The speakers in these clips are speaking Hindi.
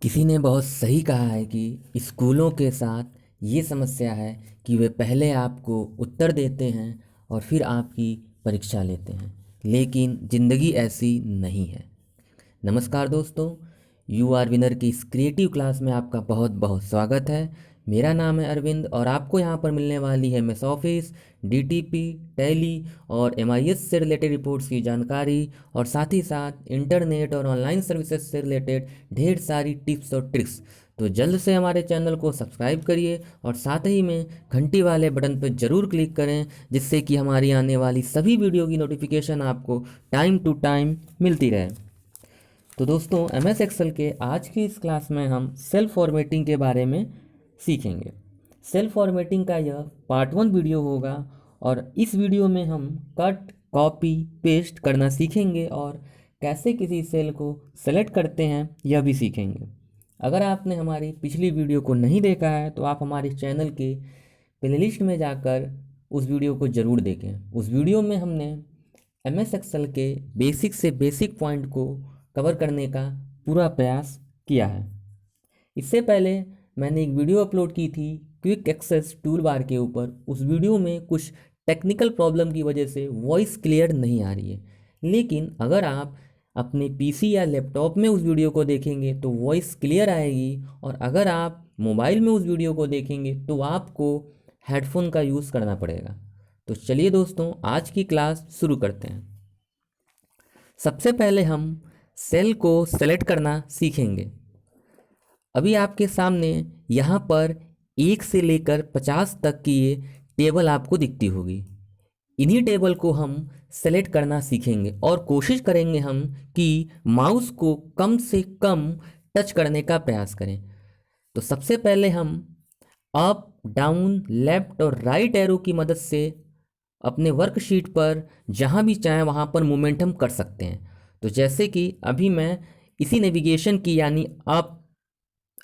किसी ने बहुत सही कहा है कि स्कूलों के साथ ये समस्या है कि वे पहले आपको उत्तर देते हैं और फिर आपकी परीक्षा लेते हैं, लेकिन ज़िंदगी ऐसी नहीं है। नमस्कार दोस्तों, यू आर विनर की इस क्रिएटिव क्लास में आपका बहुत बहुत स्वागत है। मेरा नाम है अरविंद और आपको यहाँ पर मिलने वाली है एमएस ऑफिस, डीटीपी, टैली और एमआईएस से रिलेटेड रिपोर्ट्स की जानकारी और साथ ही साथ इंटरनेट और ऑनलाइन सर्विसेज से रिलेटेड ढेर सारी टिप्स और ट्रिक्स। तो जल्द से हमारे चैनल को सब्सक्राइब करिए और साथ ही में घंटी वाले बटन पर ज़रूर क्लिक करें, जिससे कि हमारी आने वाली सभी वीडियो की नोटिफिकेशन आपको टाइम टू टाइम मिलती रहे। तो दोस्तों, एम एस एक्सेल के आज की इस क्लास में हम सेल फॉर्मेटिंग के बारे में सीखेंगे। सेल फॉर्मेटिंग का यह पार्ट 1 वीडियो होगा और इस वीडियो में हम कट, कॉपी, पेस्ट करना सीखेंगे और कैसे किसी सेल को सेलेक्ट करते हैं यह भी सीखेंगे। अगर आपने हमारी पिछली वीडियो को नहीं देखा है तो आप हमारे चैनल के प्लेलिस्ट में जाकर उस वीडियो को ज़रूर देखें। उस वीडियो में हमने एम एस एक्सेल के बेसिक से बेसिक पॉइंट को कवर करने का पूरा प्रयास किया है। इससे पहले मैंने एक वीडियो अपलोड की थी क्विक एक्सेस टूल बार के ऊपर। उस वीडियो में कुछ टेक्निकल प्रॉब्लम की वजह से वॉइस क्लियर नहीं आ रही है, लेकिन अगर आप अपने पीसी या लैपटॉप में उस वीडियो को देखेंगे तो वॉइस क्लियर आएगी, और अगर आप मोबाइल में उस वीडियो को देखेंगे तो आपको हेडफोन का यूज़ करना पड़ेगा। तो चलिए दोस्तों, आज की क्लास शुरू करते हैं। सबसे पहले हम सेल को सेलेक्ट करना सीखेंगे। अभी आपके सामने यहाँ पर 1 से लेकर 50 तक की ये टेबल आपको दिखती होगी। इन्हीं टेबल को हम सेलेक्ट करना सीखेंगे और कोशिश करेंगे हम कि माउस को कम से कम टच करने का प्रयास करें। तो सबसे पहले हम अप, डाउन, लेफ्ट और राइट एरो की मदद से अपने वर्कशीट पर जहाँ भी चाहें वहाँ पर मोमेंट हम कर सकते हैं। तो जैसे कि अभी मैं इसी नेविगेशन की यानी अप,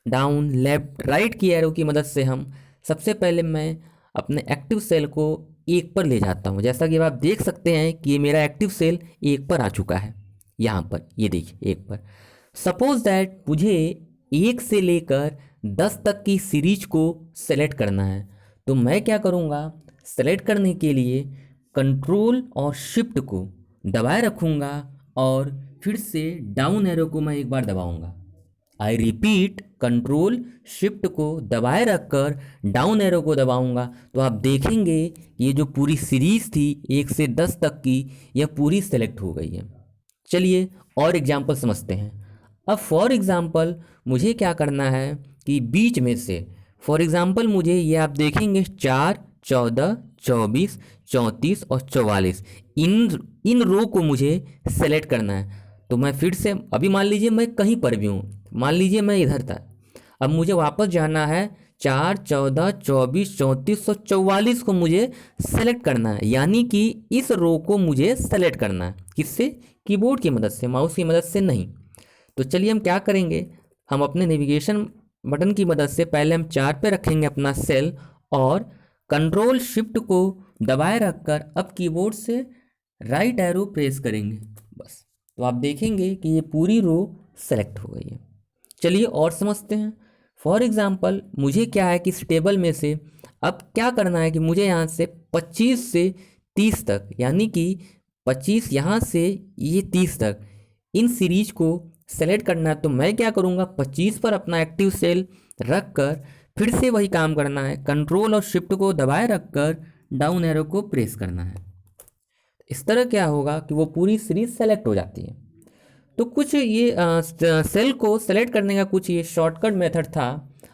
डाउन, लेफ्ट, राइट की एरो की मदद से हम सबसे पहले मैं अपने एक्टिव सेल को 1 पर ले जाता हूँ। जैसा कि अब आप देख सकते हैं कि ये मेरा एक्टिव सेल 1 पर आ चुका है। यहाँ पर ये देखिए 1 पर। सपोज दैट मुझे 1 से लेकर 10 तक की सीरीज को सेलेक्ट करना है, तो मैं क्या करूँगा, सेलेक्ट करने के लिए कंट्रोल और शिफ्ट को दबाए रखूँगा और फिर से डाउन एरो को मैं एक बार दबाऊँगा। आई रिपीट, कंट्रोल शिफ्ट को दबाए रखकर डाउन एरो को दबाऊंगा तो आप देखेंगे ये जो पूरी सीरीज थी 1 से 10 तक की, यह पूरी सेलेक्ट हो गई है। चलिए और एग्जाम्पल समझते हैं। अब फॉर एग्जाम्पल मुझे क्या करना है कि बीच में से फॉर एग्जाम्पल मुझे ये आप देखेंगे 4, 14, 24, 34 और 44 इन रो को मुझे सेलेक्ट करना है। तो मैं फिर से अभी मान लीजिए मैं कहीं पर भी हूँ, मान लीजिए मैं इधर था। अब मुझे वापस जाना है 4, 14, 24, 34 और 44 को मुझे सेलेक्ट करना है, यानी कि इस रो को मुझे सेलेक्ट करना है। किससे? कीबोर्ड की मदद से, माउस की मदद से नहीं। तो चलिए हम क्या करेंगे, हम अपने नेविगेशन बटन की मदद से पहले हम 4 पे रखेंगे अपना सेल और कंट्रोल शिफ्ट को दबाए रखकर अब कीबोर्ड से राइट एरो प्रेस करेंगे, बस। तो आप देखेंगे कि ये पूरी रो सेलेक्ट हो गई है। चलिए और समझते हैं। फॉर एग्जांपल मुझे क्या है कि इस टेबल में से अब क्या करना है कि मुझे यहाँ से 25 से 30 तक, यानी कि 25 यहाँ से ये 30 तक इन सीरीज को सेलेक्ट करना है। तो मैं क्या करूँगा, 25 पर अपना एक्टिव सेल रख कर फिर से वही काम करना है, कंट्रोल और शिफ्ट को दबाए रखकर डाउन एरो को प्रेस करना है। इस तरह क्या होगा कि वो पूरी सीरीज सेलेक्ट हो जाती है। तो कुछ ये सेल को सेलेक्ट करने का कुछ ये शॉर्टकट मेथड था।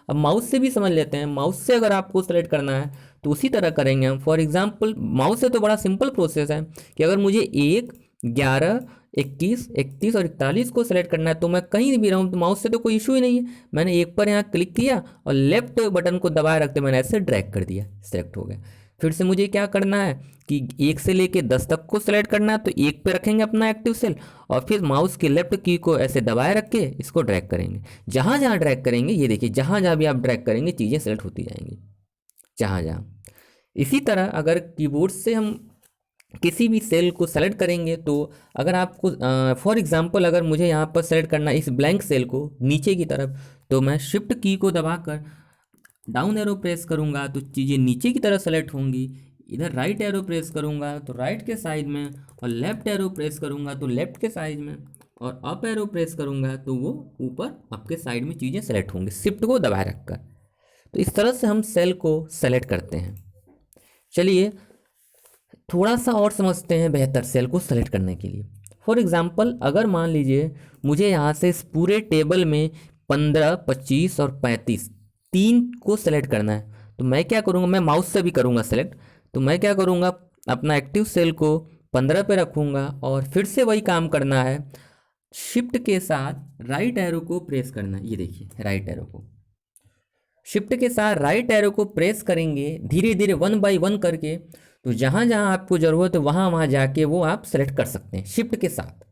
अब माउस से भी समझ लेते हैं। माउस से अगर आपको सेलेक्ट करना है तो उसी तरह करेंगे हम। फॉर एग्जांपल माउस से तो बड़ा सिंपल प्रोसेस है कि अगर मुझे 1, 11, 21, 31 और 41 को सेलेक्ट करना है तो मैं कहीं भी रहूँ तो माउस से तो कोई इशू ही नहीं है। मैंने 1 पर यहाँ क्लिक किया और लेफ्ट बटन को दबाए रखते मैंने ऐसे ड्रैग कर दिया, सेलेक्ट हो गया। फिर से मुझे क्या करना है कि 1 से लेके 10 तक को सेलेक्ट करना है, तो 1 पे रखेंगे अपना एक्टिव सेल और फिर माउस के लेफ्ट की को ऐसे दबाए रख के इसको ड्रैग करेंगे। जहाँ जहाँ ड्रैग करेंगे, ये देखिए जहाँ जहाँ भी आप ड्रैग करेंगे चीज़ें सेलेक्ट होती जाएंगी जहाँ जहाँ। इसी तरह अगर कीबोर्ड से हम किसी भी सेल को सेलेक्ट करेंगे तो अगर आपको फॉर एग्जांपल अगर मुझे यहाँ पर सेलेक्ट करना है इस ब्लैंक सेल को नीचे की तरफ, तो मैं शिफ्ट की को दबाकर डाउन एरो प्रेस करूँगा तो चीज़ें नीचे की तरफ सेलेक्ट होंगी। इधर राइट एरो प्रेस करूँगा तो राइट के साइड में, और लेफ्ट एरो प्रेस करूँगा तो लेफ्ट के साइड में, और अप एरो प्रेस करूँगा तो वो ऊपर आपके साइड में चीज़ें सेलेक्ट होंगी शिफ्ट को दबाए रखकर। तो इस तरह से हम सेल को सेलेक्ट करते हैं। चलिए थोड़ा सा और समझते हैं बेहतर सेल को सेलेक्ट करने के लिए। फॉर एग्जांपल अगर मान लीजिए मुझे यहाँ से इस पूरे टेबल में 15, 25 और 35 तीन को सेलेक्ट करना है, तो मैं क्या करूँगा, मैं माउस से भी करूँगा सेलेक्ट, तो मैं क्या करूँगा अपना एक्टिव सेल को 15 पे रखूँगा और फिर से वही काम करना है, शिफ्ट के साथ राइट एरो को प्रेस करना है। ये देखिए राइट एरो को शिफ्ट के साथ राइट एरो को प्रेस करेंगे धीरे धीरे 1 बाय 1 करके, तो जहाँ जहाँ आपको ज़रूरत है वहाँ वहाँ जाके वो आप सेलेक्ट कर सकते हैं शिफ्ट के साथ।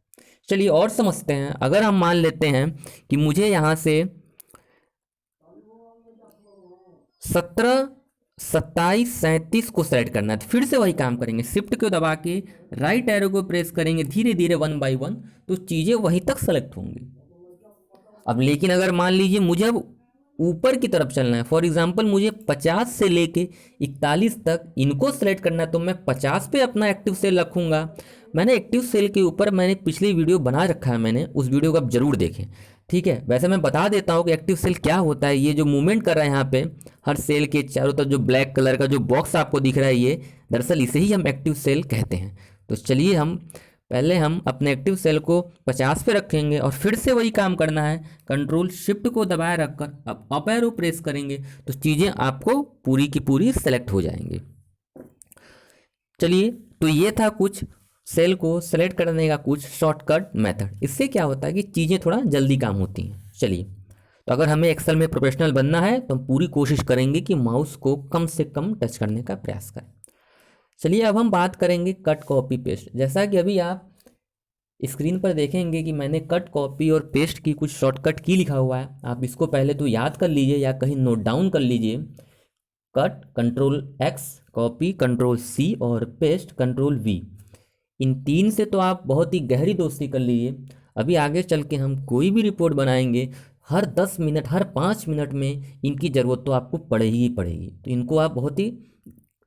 चलिए और समझते हैं। अगर हम मान लेते हैं कि मुझे यहाँ से 17, 27, 37 को सेलेक्ट करना है, तो फिर से वही काम करेंगे, शिफ्ट को दबा के राइट एरो को प्रेस करेंगे धीरे धीरे 1 बाय 1, तो चीज़ें वहीं तक सेलेक्ट होंगी। अब लेकिन अगर मान लीजिए मुझे अब ऊपर की तरफ चलना है, फॉर एग्जांपल मुझे 50 से लेके 41 तक इनको सेलेक्ट करना है, तो मैं 50 पे अपना एक्टिव सेल रखूँगा। मैंने एक्टिव सेल के ऊपर मैंने पिछली वीडियो बना रखा है, मैंने उस वीडियो को आप ज़रूर देखें, ठीक है। वैसे मैं बता देता हूँ कि एक्टिव सेल क्या होता है। ये जो मूवमेंट कर रहा है यहाँ पे हर सेल के चारों तरफ जो ब्लैक कलर का जो बॉक्स आपको दिख रहा है, ये दरअसल इसे ही हम एक्टिव सेल कहते हैं। तो चलिए पहले हम अपने एक्टिव सेल को 50 पे रखेंगे और फिर से वही काम करना है, कंट्रोल शिफ्ट को दबाए रखकर अब अप एरो प्रेस करेंगे तो चीज़ें आपको पूरी की पूरी सेलेक्ट हो जाएंगी। चलिए तो ये था कुछ सेल को सेलेक्ट करने का कुछ शॉर्टकट मेथड। इससे क्या होता है कि चीज़ें थोड़ा जल्दी काम होती हैं। चलिए तो अगर हमें एक्सेल में प्रोफेशनल बनना है तो हम पूरी कोशिश करेंगे कि माउस को कम से कम टच करने का प्रयास करें। चलिए अब हम बात करेंगे कट कॉपी पेस्ट। जैसा कि अभी आप स्क्रीन पर देखेंगे कि मैंने कट कॉपी और पेस्ट की कुछ शॉर्टकट की लिखा हुआ है। आप इसको पहले तो याद कर लीजिए या कहीं नोट डाउन कर लीजिए। Cut control X, copy control C और पेस्ट कंट्रोल वी। इन तीन से तो आप बहुत ही गहरी दोस्ती कर लीजिए। अभी आगे चल के हम कोई भी रिपोर्ट बनाएंगे, हर 10 मिनट हर 5 मिनट में इनकी ज़रूरत तो आपको पड़ेगी ही पड़ेगी। तो इनको आप बहुत ही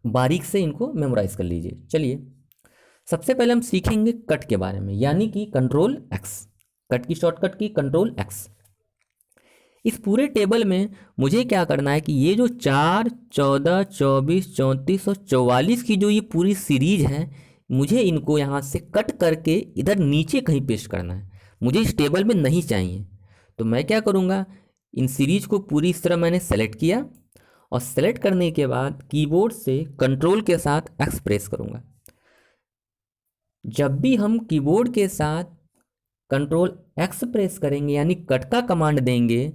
बारीक से इनको मेमोराइज़ कर लीजिए। चलिए सबसे पहले हम सीखेंगे कट के बारे में, यानी कि कंट्रोल एक्स। कट की शॉर्टकट की कंट्रोल एक्स। इस पूरे टेबल में मुझे क्या करना है कि ये जो 4, 14, 24, 34 और 44 की जो ये पूरी सीरीज है, मुझे इनको यहाँ से कट करके इधर नीचे कहीं पेस्ट करना है। मुझे इस टेबल में नहीं चाहिए, तो मैं क्या करूँगा, इन सीरीज को पूरी इस तरह मैंने सेलेक्ट किया और सेलेक्ट करने के बाद कीबोर्ड से कंट्रोल के साथ एक्स प्रेस करूँगा। जब भी हम कीबोर्ड के साथ कंट्रोल एक्स प्रेस करेंगे यानी कट का कमांड देंगे,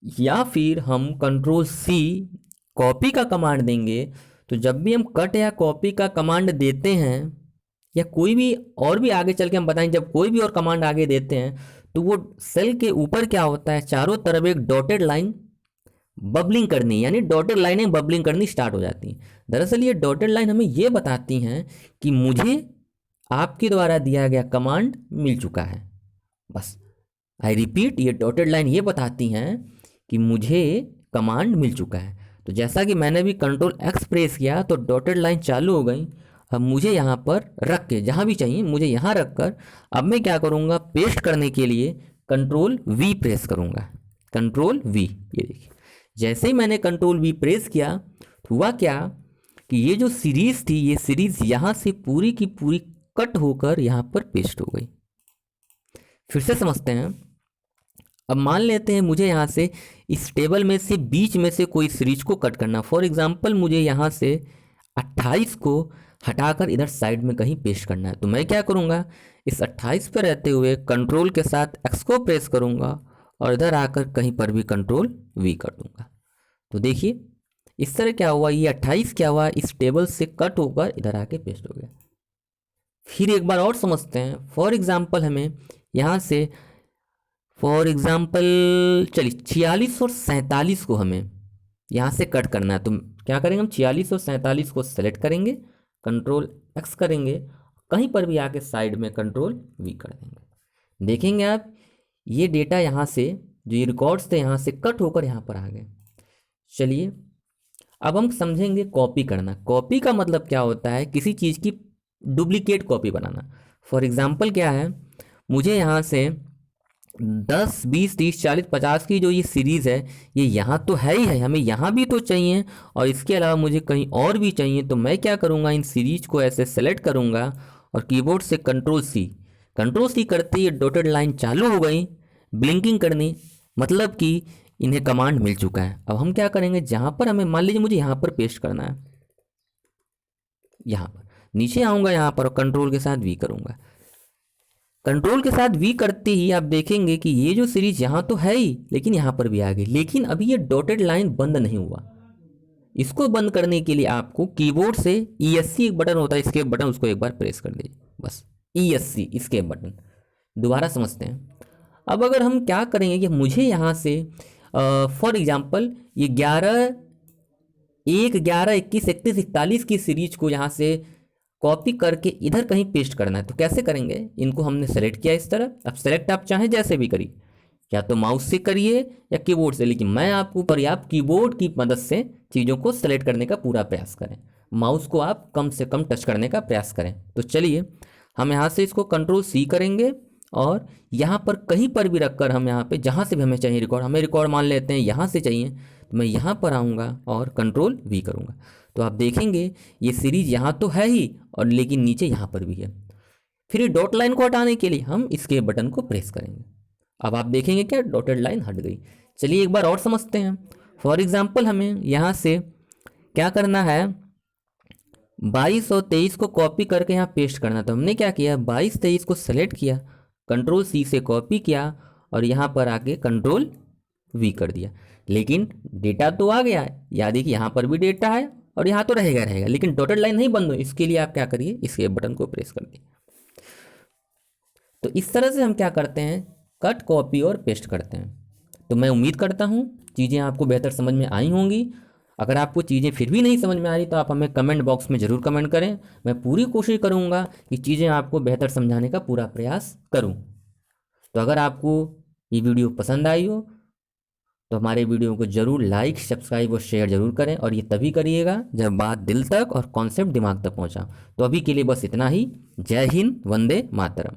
या फिर हम कंट्रोल सी कॉपी का कमांड देंगे, तो जब भी हम कट या कॉपी का कमांड देते हैं या कोई भी और भी आगे चल के हम बताएंगे, जब कोई भी और कमांड आगे देते हैं तो वो सेल के ऊपर क्या होता है, चारों तरफ एक डॉटेड लाइन बबलिंग करनी, यानी डॉटेड लाइनें बबलिंग करनी स्टार्ट हो जाती हैं। दरअसल ये डॉटेड लाइन हमें ये बताती हैं कि मुझे आपके द्वारा दिया गया कमांड मिल चुका है। बस आई रिपीट, ये डॉटेड लाइन ये बताती हैं कि मुझे कमांड मिल चुका है। तो जैसा कि मैंने भी कंट्रोल एक्स प्रेस किया तो डॉटेड लाइन चालू हो गई। अब मुझे यहाँ पर रख के, जहाँ भी चाहिए मुझे यहाँ रख कर, अब मैं क्या करूँगा, पेस्ट करने के लिए कंट्रोल वी प्रेस करूँगा। कंट्रोल वी, ये देखिए जैसे ही मैंने कंट्रोल वी प्रेस किया तो हुआ क्या कि ये जो सीरीज़ थी, ये सीरीज़ यहाँ से पूरी की पूरी कट होकर यहाँ पर पेस्ट हो गई। फिर से समझते हैं। अब मान लेते हैं मुझे यहाँ से इस टेबल में से बीच में से कोई सीरीज को कट करना। फॉर एग्जांपल मुझे यहाँ से 28 को हटाकर इधर साइड में कहीं पेस्ट करना है, तो मैं क्या करूँगा, इस 28 पर रहते हुए कंट्रोल के साथ एक्स को प्रेस करूँगा और इधर आकर कहीं पर भी कंट्रोल वी कर दूँगा। तो देखिए इस तरह क्या हुआ, ये 28 क्या हुआ, इस टेबल से कट होकर इधर आके पेस्ट हो गया। फिर एक बार और समझते हैं। फॉर एग्जांपल हमें यहाँ से फॉर एग्जांपल चलिए 46 और 47 को हमें यहाँ से कट करना है, तो क्या करेंगे, हम 46 और 47 को सेलेक्ट करेंगे कंट्रोल एक्स करेंगे, कहीं पर भी आके साइड में कंट्रोल वी कर देंगे। देखेंगे आप ये डेटा यहाँ से जो ये रिकॉर्ड्स थे यहाँ से कट होकर यहाँ पर आ गए। चलिए अब हम समझेंगे कॉपी करना। कॉपी का मतलब क्या होता है, किसी चीज़ की duplicate copy banana. For example क्या है, मुझे यहाँ से 10, 20, 30, 40, 50 की जो ये सीरीज़ है ये यहाँ तो है ही है, हमें यहाँ भी तो चाहिए और इसके अलावा मुझे कहीं और भी चाहिए। तो मैं क्या करूँगा, इन सीरीज को ऐसे सेलेक्ट करूँगा और कीबोर्ड से कंट्रोल सी करते ही डॉटेड लाइन चालू हो गई ब्लिंकिंग करनी, मतलब कि इन्हें कमांड मिल चुका है। अब हम क्या करेंगे, जहाँ पर हमें मान लीजिए मुझे यहाँ पर पेस्ट करना है, यहाँ पर नीचे आऊँगा यहाँ पर और कंट्रोल के साथ वी करूँगा। कंट्रोल के साथ वी करते ही आप देखेंगे कि ये जो सीरीज यहाँ तो है ही लेकिन यहाँ पर भी आ गई, लेकिन अभी ये डॉटेड लाइन बंद नहीं हुआ। इसको बंद करने के लिए आपको कीबोर्ड से ESC एक बटन होता है, इसके बटन, उसको एक बार प्रेस कर दीजिए, बस ESC इसके बटन। दोबारा समझते हैं। अब अगर हम क्या करेंगे कि मुझे यहाँ से फॉर एग्जाम्पल ये 11, 1, 11, 21, 31, 41 की सीरीज को यहाँ से कॉपी करके इधर कहीं पेस्ट करना है। तो कैसे करेंगे, इनको हमने सेलेक्ट किया इस तरह। अब सेलेक्ट आप चाहें जैसे भी करिए, या तो माउस से करिए या कीबोर्ड से, लेकिन मैं आपको पर आप कीबोर्ड की मदद से चीज़ों को सेलेक्ट करने का पूरा प्रयास करें। माउस को आप कम से कम टच करने का प्रयास करें। तो चलिए हम यहाँ से इसको कंट्रोल-C करेंगे और यहाँ पर कहीं पर भी रखकर हम यहाँ पे जहाँ से भी हमें चाहिए रिकॉर्ड, हमें रिकॉर्ड मान लेते हैं यहाँ से चाहिए, तो मैं यहाँ पर आऊँगा और कंट्रोल-V करूँगा। तो आप देखेंगे ये सीरीज यहाँ तो है ही और लेकिन नीचे यहाँ पर भी है। फिर डॉट लाइन को हटाने के लिए हम इसके बटन को प्रेस करेंगे। अब आप देखेंगे क्या डॉटेड लाइन हट गई। चलिए एक बार और समझते हैं। फॉर एग्जांपल हमें यहाँ से क्या करना है, 22 और 23 को कॉपी करके यहाँ पेस्ट करना। तो हमने क्या किया, 22, 23 को सेलेक्ट किया, कंट्रोल-C से कॉपी किया और यहाँ पर आके कंट्रोल-V कर दिया। लेकिन डेटा तो आ गया है, याद है कि यहाँ पर भी डेटा है और यहाँ तो रहेगा, लेकिन डॉटेड लाइन नहीं बंद हो। इसके लिए आप क्या करिए, इसके बटन को प्रेस कर दिए। तो इस तरह से हम क्या करते हैं, कट, कॉपी और पेस्ट करते हैं। तो मैं उम्मीद करता हूँ चीज़ें आपको बेहतर समझ में आई होंगी। अगर आपको चीज़ें फिर भी नहीं समझ में आ रही तो आप हमें कमेंट बॉक्स में ज़रूर कमेंट करें। मैं पूरी कोशिश करूँगा कि चीज़ें आपको बेहतर समझाने का पूरा प्रयास करूँ। तो अगर आपको ये वीडियो पसंद आई हो तो हमारे वीडियो को ज़रूर लाइक, सब्सक्राइब और शेयर ज़रूर करें, और ये तभी करिएगा जब बात दिल तक और कॉन्सेप्ट दिमाग तक पहुँचा। तो अभी के लिए बस इतना ही। जय हिंद, वंदे मातरम।